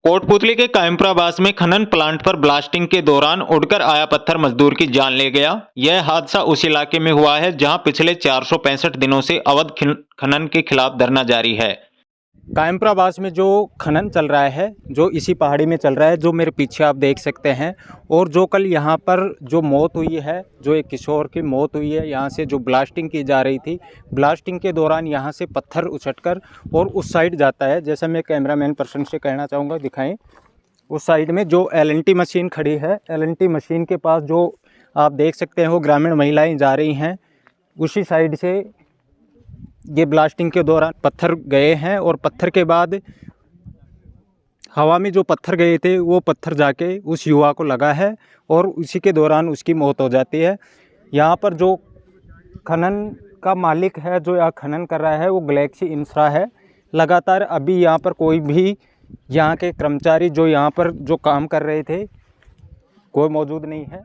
कोटपुतली के कायमपुराबास में खनन प्लांट पर ब्लास्टिंग के दौरान उड़कर आया पत्थर मजदूर की जान ले गया। यह हादसा उस इलाके में हुआ है जहां पिछले 465 दिनों से अवैध खनन के खिलाफ धरना जारी है। कायमपुराबास में जो खनन चल रहा है, जो इसी पहाड़ी में चल रहा है, जो मेरे पीछे आप देख सकते हैं, और जो कल यहाँ पर जो मौत हुई है, जो एक किशोर की मौत हुई है, यहाँ से जो ब्लास्टिंग की जा रही थी, ब्लास्टिंग के दौरान यहाँ से पत्थर उछटकर और उस साइड जाता है। जैसा मैं कैमरामैन पर्सन से कहना चाहूँगा, दिखाएं उस साइड में जो LNT मशीन खड़ी है, LNT मशीन के पास जो आप देख सकते हैं वो ग्रामीण महिलाएँ जा रही हैं, उसी साइड से ये ब्लास्टिंग के दौरान पत्थर गए हैं। और पत्थर के बाद हवा में जो पत्थर गए थे वो पत्थर जाके उस युवा को लगा है और उसी के दौरान उसकी मौत हो जाती है। यहाँ पर जो खनन का मालिक है, जो यहाँ खनन कर रहा है, वो गैलेक्सी इंफ्रा है। लगातार अभी यहाँ पर कोई भी यहाँ के कर्मचारी जो यहाँ पर जो काम कर रहे थे, कोई मौजूद नहीं है।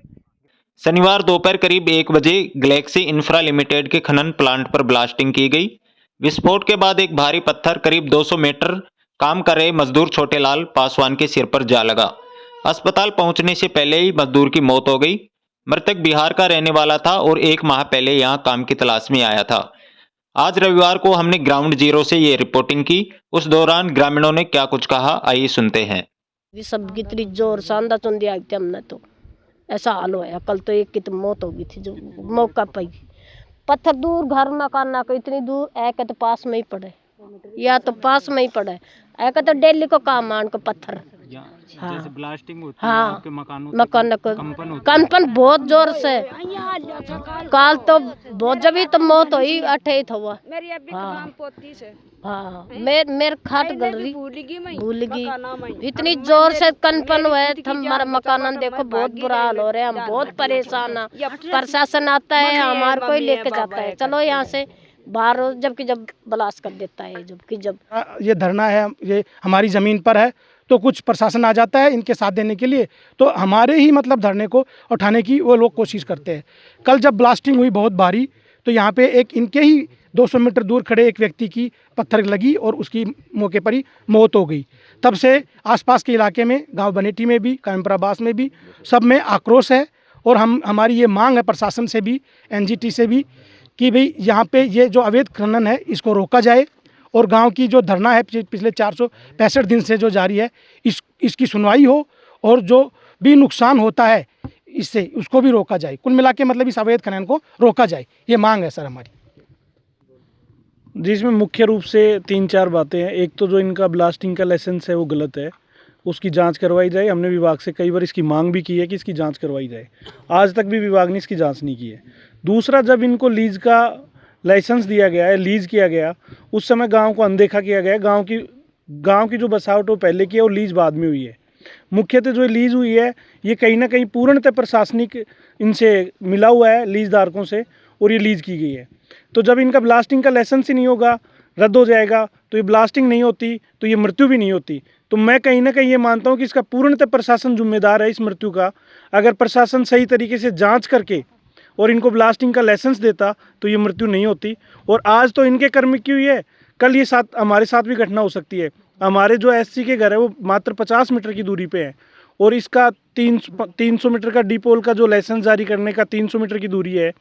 शनिवार दोपहर करीब 1 बजे गैलेक्सी इंफ्रा लिमिटेड के खनन प्लांट पर ब्लास्टिंग की गई। विस्फोट के बाद एक भारी पत्थर करीब 200 मीटर काम कर रहे मजदूर छोटेलाल पासवान के सिर पर जा लगा। अस्पताल पहुंचने से पहले ही मजदूर की मौत हो गई। मृतक बिहार का रहने वाला था और 1 माह पहले यहां काम की तलाश में आया था। आज रविवार को हमने ग्राउंड जीरो से ये रिपोर्टिंग की। उस दौरान ग्रामीणों ने क्या कुछ कहा, आइए सुनते हैं। सब कितनी जोर सांदा चुंदी आई थी हमने, तो ऐसा हाल होया। कल तो एक की तो मौत हो गई थी जो मौका पाई। पत्थर दूर घर मकान ना को इतनी दूर एक तो पास में ही पड़े, या तो पास में ही पड़े, एक तो डेली को काम मान को पत्थर। हाँ, जैसे ब्लास्टिंग होती है आपके मकान को कंपन बहुत जोर से। काल तो बहुत जब ही तो मौत हुई 28 हुआ। हाँ, मेरे खाट गल रही भूल गई, इतनी जोर से कंपन हुए। हमारा मकान देखो बहुत बुरा हाल हो रहा है, हम बहुत परेशान है। प्रशासन आता है हमारे को लेके जाता है, चलो यहाँ से बाहर, जबकि जब ब्लास्ट कर देता है। जबकि जब ये धरना है, ये हमारी ज़मीन पर है, तो कुछ प्रशासन आ जाता है इनके साथ देने के लिए, तो हमारे ही मतलब धरने को उठाने की वो लोग कोशिश करते हैं। कल जब ब्लास्टिंग हुई बहुत भारी, तो यहाँ पे एक इनके ही 200 मीटर दूर खड़े एक व्यक्ति की पत्थर लगी और उसकी मौके पर ही मौत हो गई। तब से आसपास के इलाके में, गांव बनेटी में भी, कायमपुराबास में भी, सब में आक्रोश है। और हमारी ये मांग है प्रशासन से भी, NGT से भी, कि भाई यहाँ पे ये जो अवैध खनन है इसको रोका जाए, और गांव की जो धरना है पिछले 465 दिन से जो जारी है, इसकी सुनवाई हो, और जो भी नुकसान होता है इससे उसको भी रोका जाए। कुल मिला के मतलब इस अवैध खनन को रोका जाए, ये मांग है सर हमारी। जिसमें मुख्य रूप से 3-4 बातें हैं। एक तो जो इनका ब्लास्टिंग का लाइसेंस है वो गलत है, उसकी जांच करवाई जाए। हमने विभाग से कई बार इसकी मांग भी की है कि इसकी जांच करवाई जाए, आज तक भी विभाग ने इसकी जांच नहीं की है। दूसरा, जब इनको लीज का लाइसेंस दिया गया है, लीज किया गया, उस समय गांव को अनदेखा किया गया। गांव की जो बसावट वो पहले की है और लीज बाद में हुई है। मुख्यतः जो लीज हुई है ये कहीं ना कहीं पूर्णतः प्रशासनिक इनसे मिला हुआ है, लीज धारकों से, और ये लीज की गई है। तो जब इनका ब्लास्टिंग का लाइसेंस ही नहीं होगा, रद्द हो जाएगा, तो ये ब्लास्टिंग नहीं होती, तो ये मृत्यु भी नहीं होती। तो मैं कहीं ना कहीं ये मानता हूँ कि इसका पूर्णतः प्रशासन जिम्मेदार है इस मृत्यु का। अगर प्रशासन सही तरीके से जांच करके और इनको ब्लास्टिंग का लाइसेंस देता तो ये मृत्यु नहीं होती। और आज तो इनके कर्म की हुई है, कल ये हमारे साथ भी घटना हो सकती है। हमारे जो SC के घर है वो मात्र 50 मीटर की दूरी पे है, और इसका 300 मीटर का डीपोल का जो लाइसेंस जारी करने का 300 मीटर की दूरी है।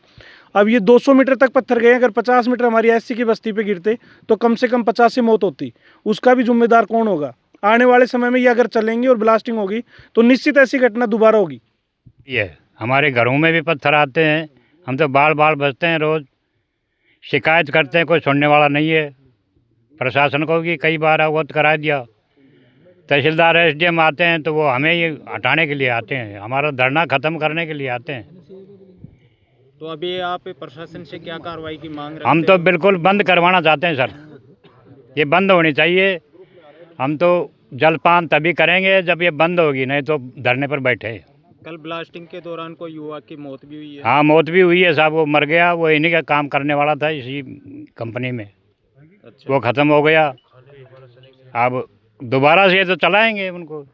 अब ये 200 मीटर तक पत्थर गए, अगर 50 मीटर हमारी SC की बस्ती पे गिरते तो कम से कम 50 से मौत होती। उसका भी जिम्मेदार कौन होगा? आने वाले समय में ये अगर चलेंगे और ब्लास्टिंग होगी तो निश्चित ऐसी घटना दोबारा होगी। ये हमारे घरों में भी पत्थर आते हैं, हम तो बाल बाल बचते हैं, रोज़ शिकायत करते हैं, कोई सुनने वाला नहीं है। प्रशासन को भी कई बार अवगत करा दिया, तहसीलदार SDM आते हैं तो वो हमें ये हटाने के लिए आते हैं, हमारा धरना ख़त्म करने के लिए आते हैं। तो अभी आप प्रशासन से क्या कार्रवाई की मांग रखते हम तो हैं? बिल्कुल बंद करवाना चाहते हैं सर, ये बंद होनी चाहिए। हम तो जलपान तभी करेंगे जब ये बंद होगी, नहीं तो धरने पर बैठे। कल ब्लास्टिंग के दौरान कोई युवा की मौत भी हुई है। हाँ, मौत भी हुई है साहब, वो मर गया, वो इन्हीं का काम करने वाला था इसी कंपनी में। अच्छा। वो ख़त्म हो गया, अब दोबारा से तो चलाएंगे उनको।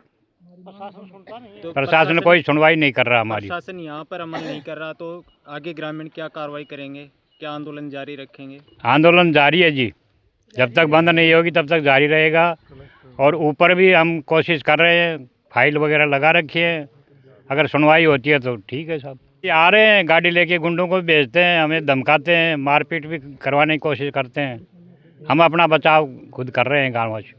प्रशासन कोई सुनवाई नहीं कर रहा हमारी। प्रशासन यहाँ पर अमल नहीं कर रहा, तो आगे ग्रामीण क्या कार्रवाई करेंगे? क्या आंदोलन जारी रखेंगे? आंदोलन जारी है जी, जब तक बंद नहीं होगी तब तक जारी रहेगा। और ऊपर भी हम कोशिश कर रहे हैं, फाइल वगैरह लगा रखी है, अगर सुनवाई होती है तो ठीक है साहब। ये आ रहे हैं गाड़ी लेके, गुंडों को भी भेजते हैं, हमें धमकाते हैं, मारपीट भी करवाने की कोशिश करते हैं। हम अपना बचाव खुद कर रहे हैं गाँव वासी।